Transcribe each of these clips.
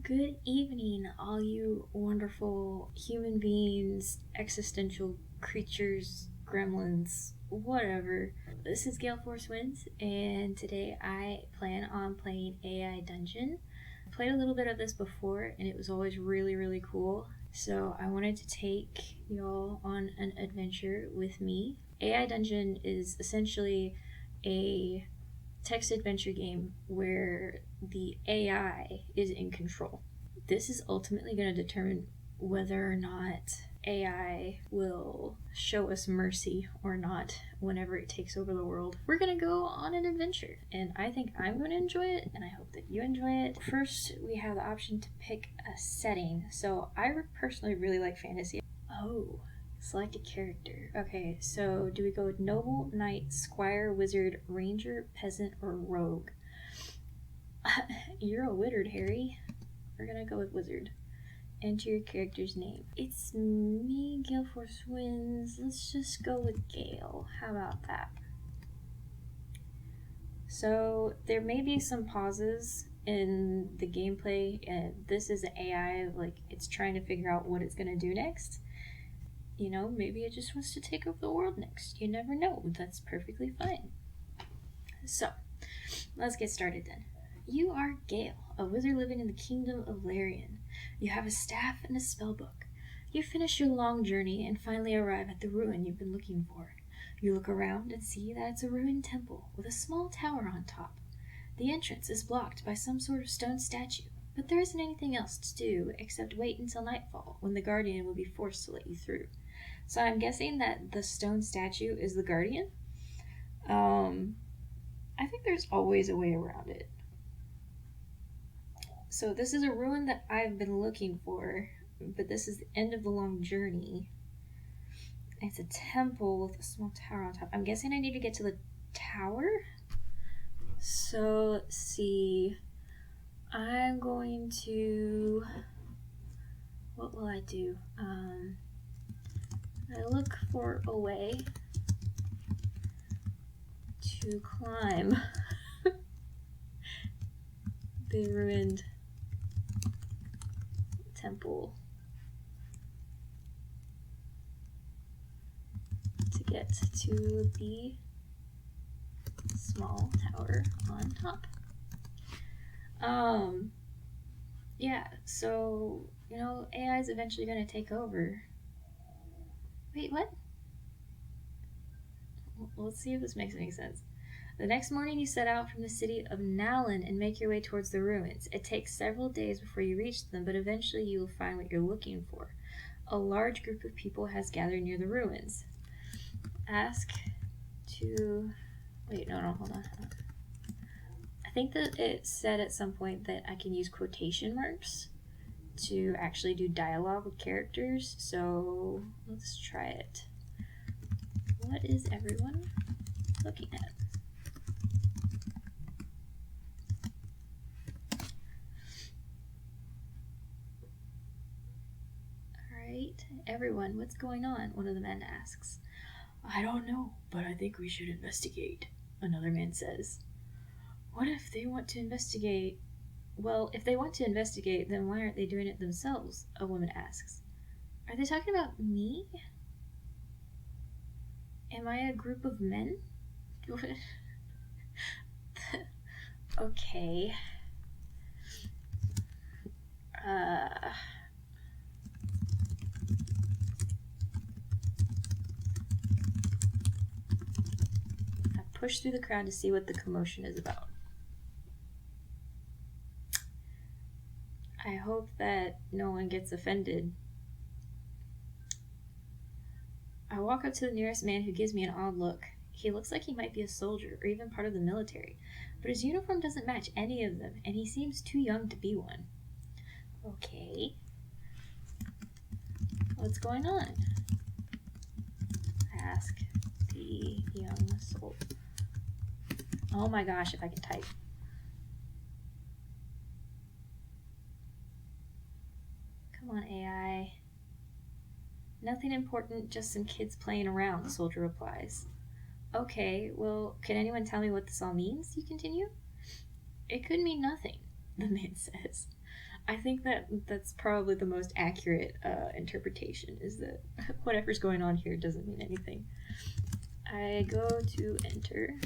Good evening, all you wonderful human beings, existential creatures, gremlins, whatever. This is Gale Force Winds, and today I plan on playing AI Dungeon. I played a little bit of this before, and it was always really, really cool. So I wanted to take y'all on an adventure with me. AI Dungeon is essentially a text adventure game where the AI is in control. This is ultimately going to determine whether or not AI will show us mercy or not whenever it takes over the world. We're going to go on an adventure, and I think I'm going to enjoy it, and I hope that you enjoy it. First, we have the option to pick a setting. So I personally really like fantasy. Oh, select a character. Okay, so do we go with noble, knight, squire, wizard, ranger, peasant, or rogue? You're a wizard, Harry. We're gonna go with wizard. Enter your character's name. It's me, Gale Force Winds. Let's just go with Gale. How about that? So there may be some pauses in the gameplay, and this is an AI, like it's trying to figure out what it's gonna do next. You know, maybe it just wants to take over the world next. You never know. That's perfectly fine. So, let's get started then. You are Gale, a wizard living in the kingdom of Larian. You have a staff and a spellbook. You finish your long journey and finally arrive at the ruin you've been looking for. You look around and see that it's a ruined temple with a small tower on top. The entrance is blocked by some sort of stone statue, but there isn't anything else to do except wait until nightfall when the guardian will be forced to let you through. So I'm guessing that the stone statue is the guardian. I think there's always a way around it. So this is a ruin that I've been looking for, but this is the end of the long journey. It's a temple with a small tower on top. I'm guessing I need to get to the tower. So let's see. I'm going to. What will I do? I look for a way to climb the ruined temple to get to the small tower on top. Yeah, so, you know, AI is eventually going to take over. Wait, what? Let's see if this makes any sense. The next morning you set out from the city of Nalan and make your way towards the ruins. It takes several days before you reach them, but eventually you will find what you're looking for. A large group of people has gathered near the ruins. Ask to... Wait, no, hold on. I think that it said at some point that I can use quotation marks to actually do dialogue with characters, so let's try it. What is everyone looking at? Alright, everyone, what's going on? One of the men asks. I don't know, but I think we should investigate, another man says. What if they want to investigate? Well, if they want to investigate, then why aren't they doing it themselves? A woman asks. Are they talking about me? Am I a group of men? Okay. I push through the crowd to see what the commotion is about. I hope that no one gets offended. I walk up to the nearest man who gives me an odd look. He looks like he might be a soldier or even part of the military, but his uniform doesn't match any of them, and he seems too young to be one. Okay. What's going on? Ask the young soul. Oh my gosh, if I can type. Come on, AI. Nothing important, just some kids playing around, the soldier replies. Okay, well, can anyone tell me what this all means? You continue. It could mean nothing, the man says. I think that that's probably the most accurate interpretation, is that whatever's going on here doesn't mean anything. I go to enter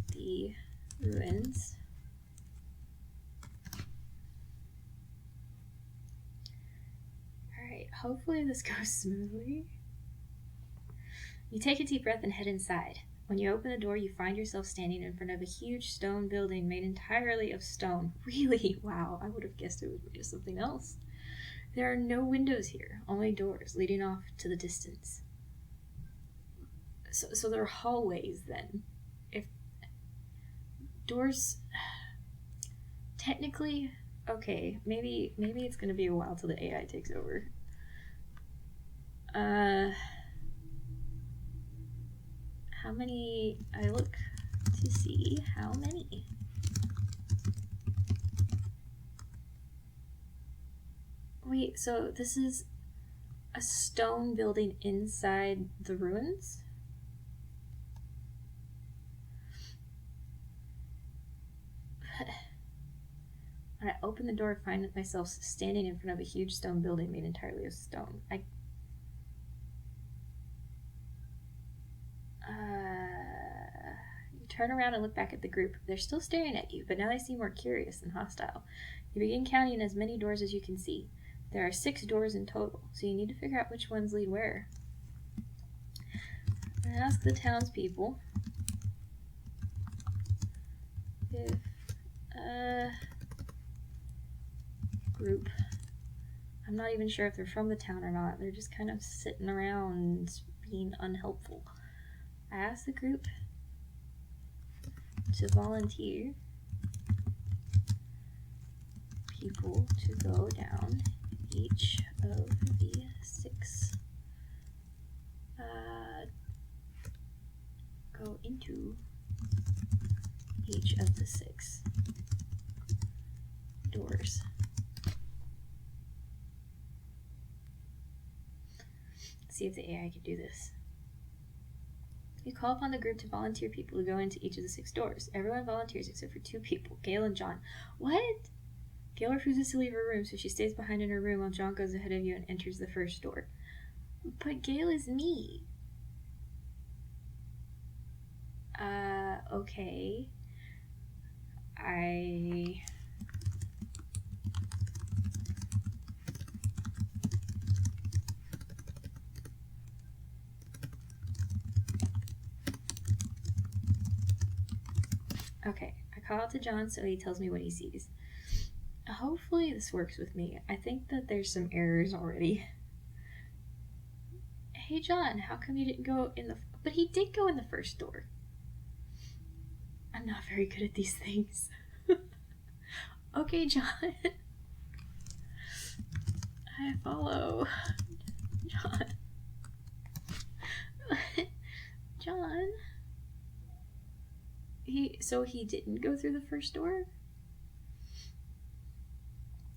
the ruins. Alright, hopefully this goes smoothly. You take a deep breath and head inside. When you open the door, you find yourself standing in front of a huge stone building made entirely of stone. Really? Wow, I would have guessed it was made of something else. There are no windows here, only doors leading off to the distance. So there are hallways then. If doors, technically, okay, maybe it's gonna be a while till the AI takes over. How many? I look to see how many. Wait, so this is a stone building inside the ruins? When I open the door, I find myself standing in front of a huge stone building made entirely of stone. You turn around and look back at the group. They're still staring at you, but now they seem more curious than hostile. You begin counting as many doors as you can see. There are 6 doors in total, so you need to figure out which ones lead where. I ask the townspeople if group, I'm not even sure if they're from the town or not. They're just kind of sitting around being unhelpful. I ask the group to volunteer people to go down each of the 6 go into each of the 6 doors. Let's see if the AI can do this. You call upon the group to volunteer people to go into each of the 6 doors. Everyone volunteers except for 2 people, Gail and John. What? Gail refuses to leave her room, so she stays behind in her room while John goes ahead of you and enters the first door. But Gail is me. Okay. Okay, I call out to John so he tells me what he sees. Hopefully this works with me. I think that there's some errors already. Hey John, how come you didn't go in the... But he did go in the first door. I'm not very good at these things. Okay, John. I follow. John. John. So he didn't go through the first door?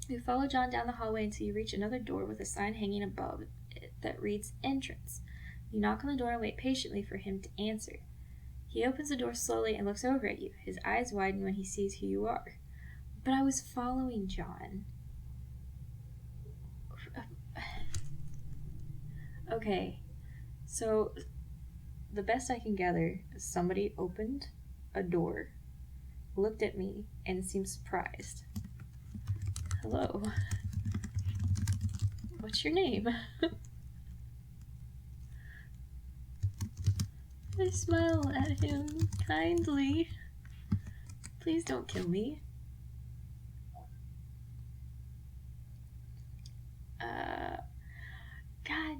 You follow John down the hallway until you reach another door with a sign hanging above it that reads entrance. You knock on the door and wait patiently for him to answer. He opens the door slowly and looks over at you. His eyes widen when he sees who you are. But I was following John. Okay, so the best I can gather is somebody opened a door, looked at me, and seemed surprised. Hello. What's your name? I smile at him kindly. Please don't kill me. God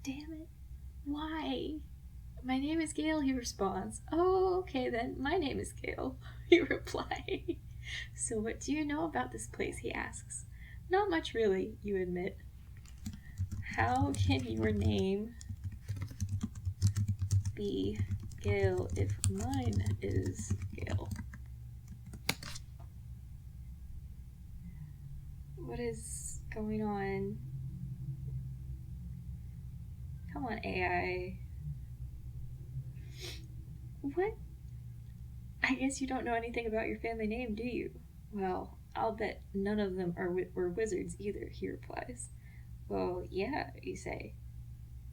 damn it. Why? My name is Gail, he responds. Oh, okay then. My name is Gail, you reply. So what do you know about this place, he asks. Not much really, you admit. How can your name be Gail if mine is Gail? What is going on? Come on, AI. What? I guess you don't know anything about your family name, do you? Well, I'll bet none of them were wizards either, he replies. Well, yeah, you say.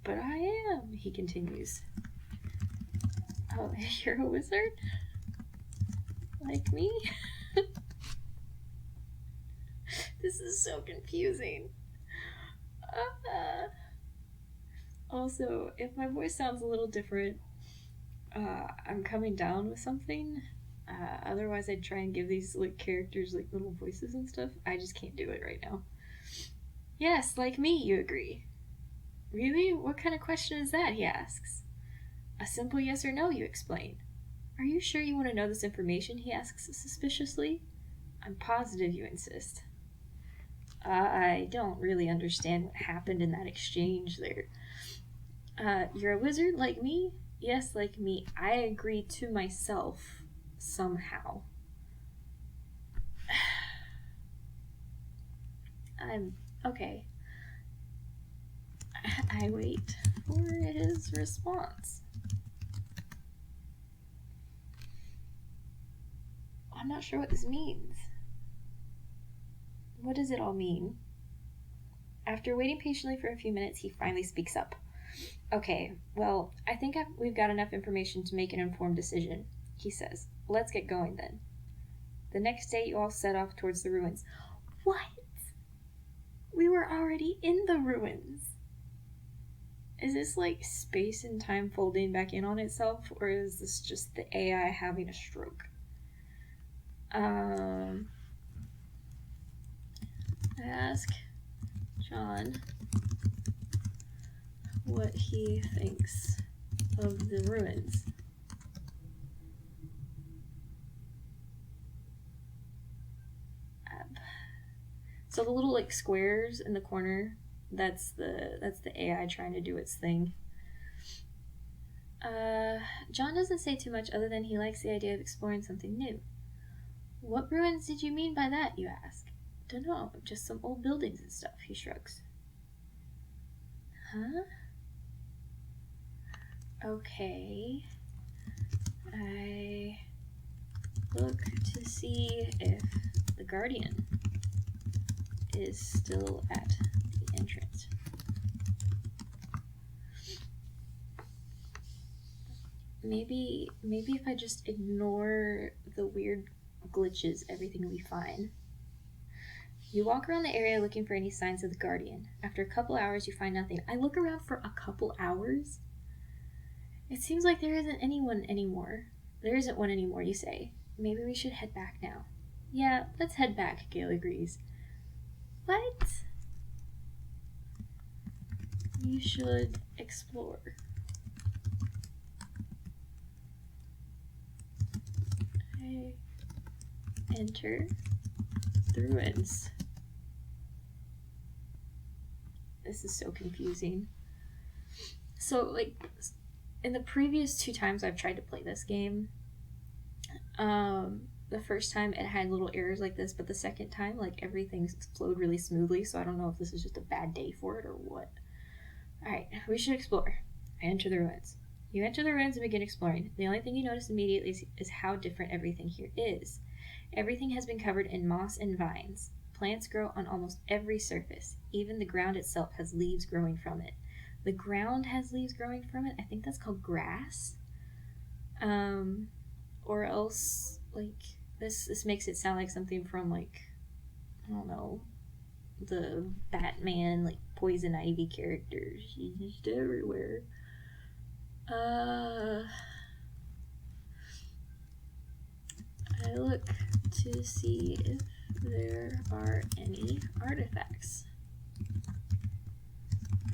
But I am, he continues. Oh, you're a wizard? Like me? This is so confusing. Also, if my voice sounds a little different, I'm coming down with something. Otherwise, I'd try and give these like characters like little voices and stuff. I just can't do it right now. Yes, like me, you agree. Really? What kind of question is that? He asks. A simple yes or no, you explain. Are you sure you want to know this information? He asks suspiciously. I'm positive, you insist. I don't really understand what happened in that exchange there. You're a wizard like me? Yes, like me. I agree to myself somehow. I'm okay. I wait for his response. I'm not sure what this means. What does it all mean? After waiting patiently for a few minutes, he finally speaks up. Okay, well, I think we've got enough information to make an informed decision, he says. Let's get going then. The next day, you all set off towards the ruins. What? We were already in the ruins. Is this like space and time folding back in on itself, or is this just the AI having a stroke? I ask John what he thinks of the ruins. So the little like squares in the corner, that's the AI trying to do its thing. John doesn't say too much other than he likes the idea of exploring something new. What ruins did you mean by that, you ask? Dunno, just some old buildings and stuff, he shrugs. Huh? Okay. I look to see if the Guardian is still at the entrance. Maybe if I just ignore the weird glitches, everything will be fine. You walk around the area looking for any signs of the Guardian. After a couple hours, you find nothing. I look around for a couple hours? It seems like there isn't anyone anymore. There isn't one anymore, you say. Maybe we should head back now. Yeah, let's head back, Gale agrees. What? You should explore. I enter the ruins. This is so confusing. So, like, in the previous 2 times I've tried to play this game, the first time it had little errors like this, but the second time, like, everything flowed really smoothly, so I don't know if this is just a bad day for it or what. Alright, we should explore. I enter the ruins. You enter the ruins and begin exploring. The only thing you notice immediately is how different everything here is. Everything has been covered in moss and vines. Plants grow on almost every surface. Even the ground itself has leaves growing from it. The ground has leaves growing from it. I think that's called grass. Or else, like, this makes it sound like something from, like, I don't know, the Batman, like, Poison Ivy characters. She's just everywhere. I look to see if there are any artifacts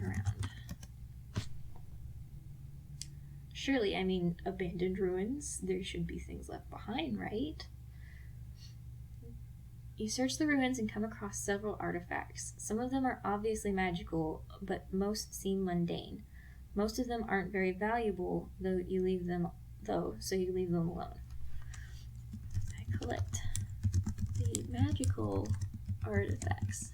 around. Surely, I mean, abandoned ruins, there should be things left behind, right? You search the ruins and come across several artifacts. Some of them are obviously magical, but most seem mundane. Most of them aren't very valuable, so you leave them alone. I collect the magical artifacts.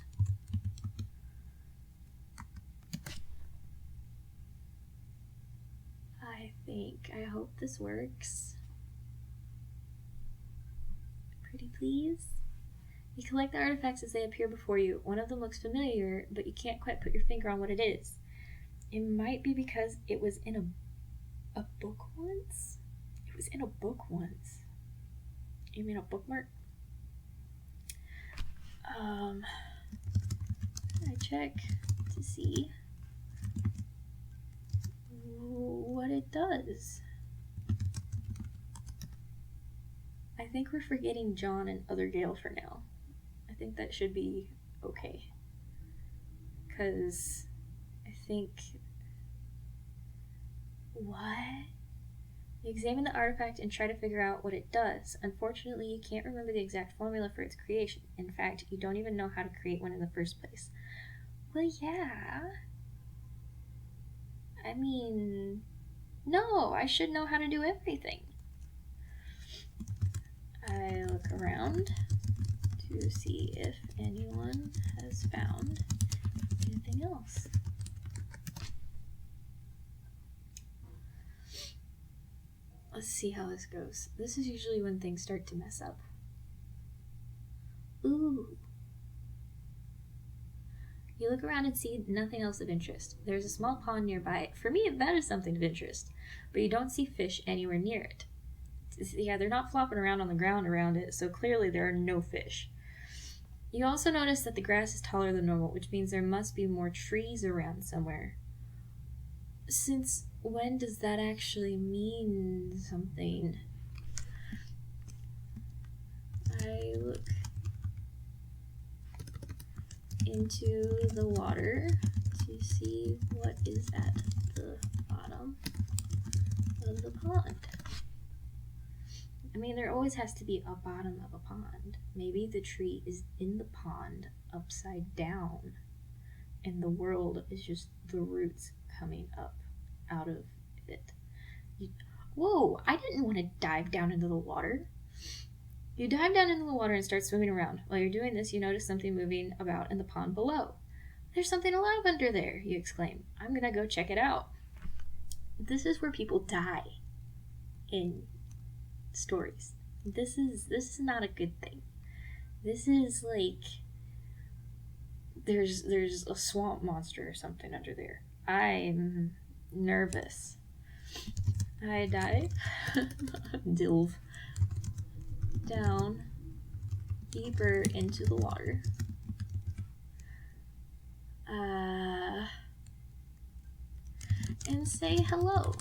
I hope this works. Pretty please? You collect the artifacts as they appear before you. One of them looks familiar, but you can't quite put your finger on what it is. It might be because it was in a book once? It was in a book once. You mean a bookmark? I check to see what it does. I think we're forgetting John and Other Gale for now. I think that should be okay. Because I think... What? You examine the artifact and try to figure out what it does. Unfortunately, you can't remember the exact formula for its creation. In fact, you don't even know how to create one in the first place. Well, yeah. I mean, no, I should know how to do everything. I look around to see if anyone has found anything else. Let's see how this goes. This is usually when things start to mess up. Ooh. You look around and see nothing else of interest. There's a small pond nearby. For me, that is something of interest. But you don't see fish anywhere near it. Yeah, they're not flopping around on the ground around it, so clearly there are no fish. You also notice that the grass is taller than normal, which means there must be more trees around somewhere. Since when does that actually mean something? I look into the water to see what is at the bottom of the pond. I mean, there always has to be a bottom of a pond. Maybe the tree is in the pond upside down and the world is just the roots coming up out of it. Whoa, I didn't want to dive down into the water. You dive down into the water and start swimming around. While you're doing this, you notice something moving about in the pond below. There's something alive under there, you exclaim. I'm gonna go check it out. This is where people die in stories. This is not a good thing. This is like there's a swamp monster or something under there. I'm nervous. I dive, delve down deeper into the water. And say hello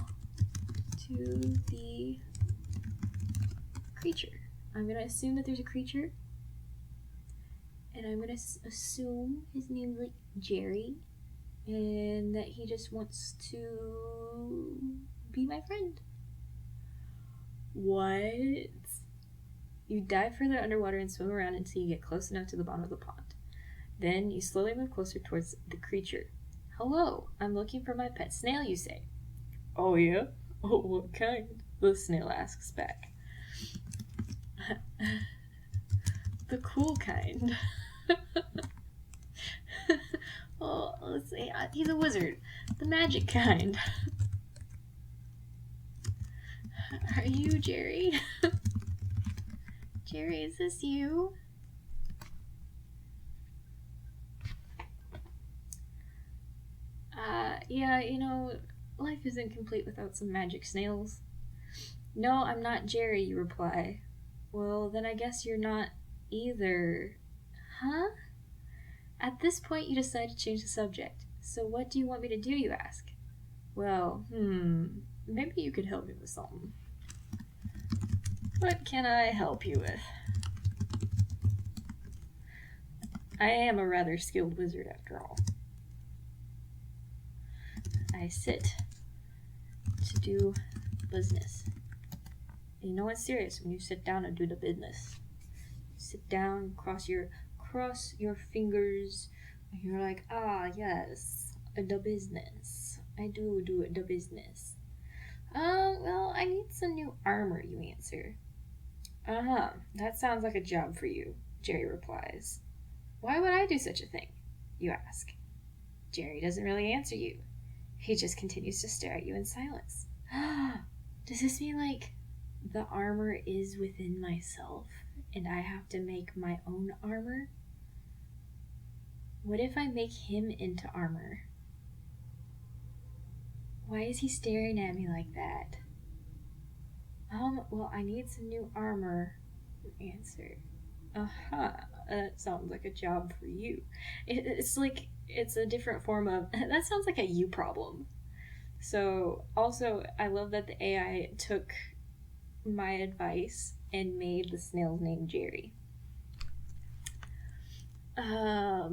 to the creature. I'm gonna assume that there's a creature, and I'm gonna assume his name's like Jerry, and that he just wants to be my friend. What? You dive further underwater and swim around until you get close enough to the bottom of the pond. Then you slowly move closer towards the creature. Hello, I'm looking for my pet snail, you say. Oh yeah? Oh, what kind? The snail asks back. The cool kind. Oh, let's see. He's a wizard. The magic kind. Are you Jerry? Jerry, is this you? Yeah, you know, life isn't complete without some magic snails. No, I'm not Jerry, you reply. Well, then I guess you're not either. Huh? At this point, you decide to change the subject. So what do you want me to do, you ask? Well, maybe you could help me with something. What can I help you with? I am a rather skilled wizard after all. I sit to do business. You know it's serious when you sit down and do the business. Sit down, cross your fingers, and you're like, yes, the business. I do the business. Well, I need some new armor, you answer. That sounds like a job for you, Jerry replies. Why would I do such a thing? You ask. Jerry doesn't really answer you. He just continues to stare at you in silence. Does this mean, like, the armor is within myself and I have to make my own armor? What if I make him into armor? Why is he staring at me like that? Well, I need some new armor. Answer. That sounds like a job for you. It's like, it's a different form of, that sounds like a you problem. So, also, I love that the AI took my advice and made the snail's name Jerry. I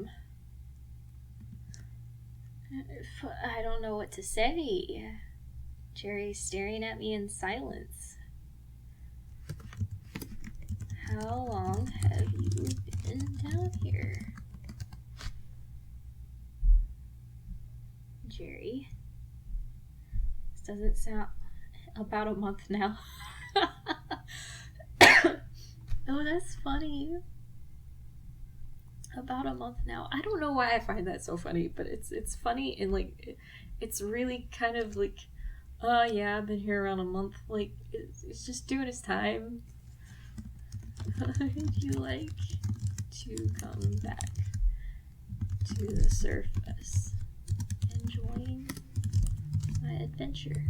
don't know what to say. Jerry's staring at me in silence. How long have you been down here? Jerry. This doesn't sound... About a month now. Oh, that's funny. About a month now. I don't know why I find that so funny, but it's funny, and like it's really kind of like, oh yeah, I've been here around a month. Like it's just doing his time. Would you like to come back to the surface and join my adventure?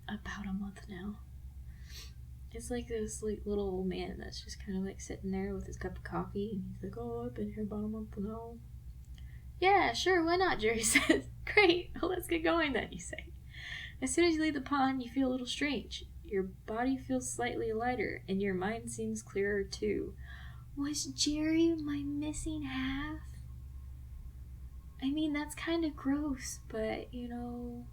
About a month now. It's like this like little old man that's just kind of like sitting there with his cup of coffee, and he's like, oh, I've been here about a month now. Yeah, sure, why not, Jerry says. Great, well, let's get going then, you say. As soon as you leave the pond, you feel a little strange. Your body feels slightly lighter, and your mind seems clearer too. Was Jerry my missing half? I mean, that's kind of gross, but, you know,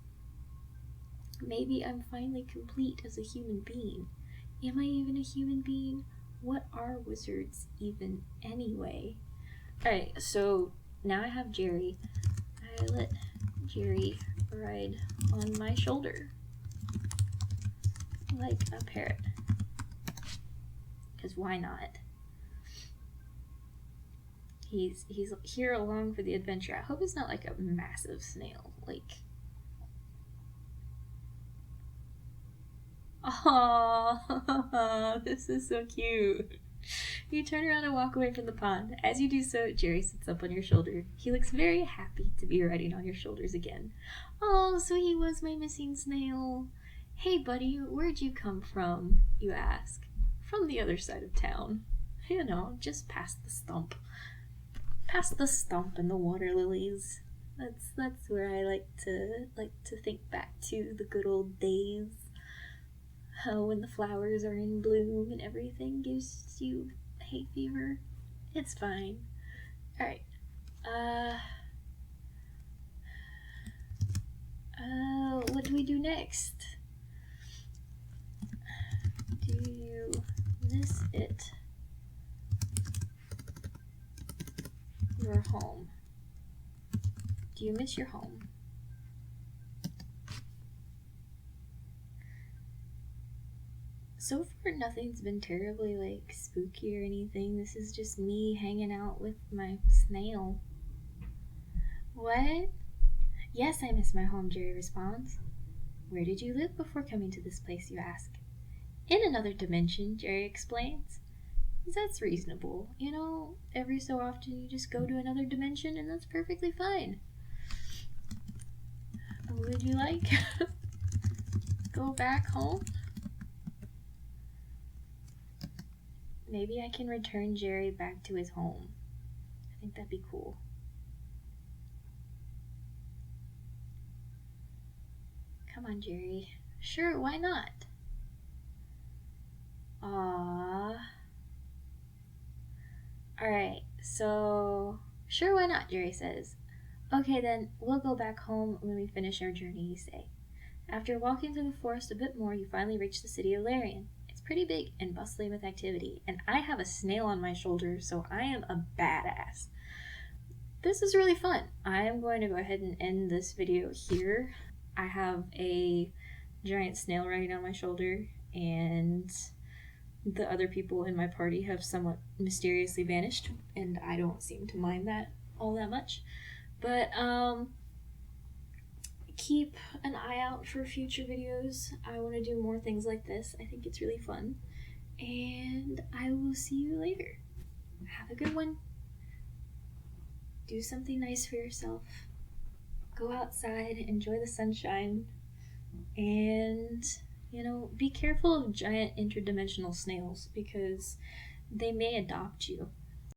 maybe I'm finally complete as a human being. Am I even a human being? What are wizards even anyway? Alright, so now I have Jerry. I let Jerry ride on my shoulder like a parrot. Because why not? He's here along for the adventure. I hope he's not like a massive snail. Like, oh, this is so cute. You turn around and walk away from the pond. As you do so, Jerry sits up on your shoulder. He looks very happy to be riding on your shoulders again. Oh, so he was my missing snail. Hey, buddy, where'd you come from? You ask. From the other side of town. You know, just past the stump. Past the stump and the water lilies. That's where I like to think back to the good old days. When the flowers are in bloom and everything gives you hay fever. It's fine. Alright. What do we do next? Do you miss it? Your home. Do you miss your home? So far, nothing's been terribly, like, spooky or anything. This is just me hanging out with my snail. What? Yes, I miss my home, Jerry responds. Where did you live before coming to this place, you ask? In another dimension, Jerry explains. That's reasonable. You know, every so often you just go to another dimension, and that's perfectly fine. Would you like go back home? Maybe I can return Jerry back to his home. I think that'd be cool. Come on, Jerry. Sure, why not? Aww. Alright, so... Sure, why not, Jerry says. Okay then, we'll go back home when we finish our journey, you say. After walking through the forest a bit more, you finally reach the city of Larian. It's pretty big and bustling with activity, and I have a snail on my shoulder, so I am a badass. This is really fun. I am going to go ahead and end this video here. I have a giant snail riding on my shoulder, and the other people in my party have somewhat mysteriously vanished, and I don't seem to mind that all that much. But keep an eye out for future videos. I want to do more things like this. I think it's really fun. And I will see you later. Have a good one. Do something nice for yourself. Go outside, enjoy the sunshine, and, be careful of giant interdimensional snails because they may adopt you.